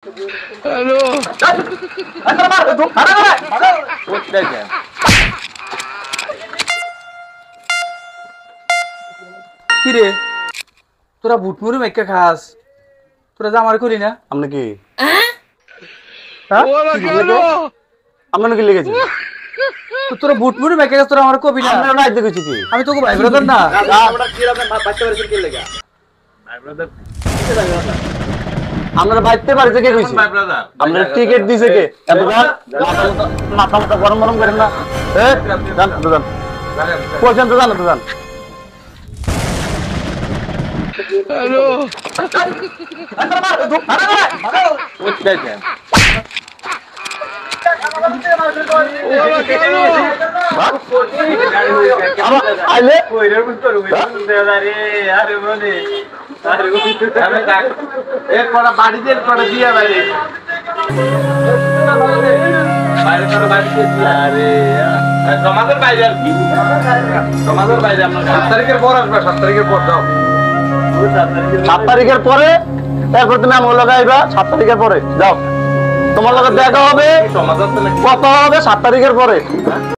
hello কি রে তোরা বুটমুড়ি মেকা খাস তোরা জামার করি না আমরা কি আমরা কি লেগেছি তোরা বুটমুড়ি মেকা খাস তোরা আমার কবি না আমরা না দেখেছি কি আমি তোকে ভাই ব্রাদার না আমরা বাইতে পারি কে কইছি আমরা টিকেট দিছে কে মাথা মাথা গরম গরম করেন না জান তো জান কোয়েশ্চন তো জান হ্যালো আইলে সমাজের বাইরে আর কি সমাজের বাইরে আপনার 7 তারিখের পর আসবে 7 তারিখের পর যাও 7 তারিখের পরে তারপর তুমি আমার লগে আইবা 7 তারিখের পরে যাও তোমার লগে দেখা হবে সমাজের কত হবে 7 তারিখের পরে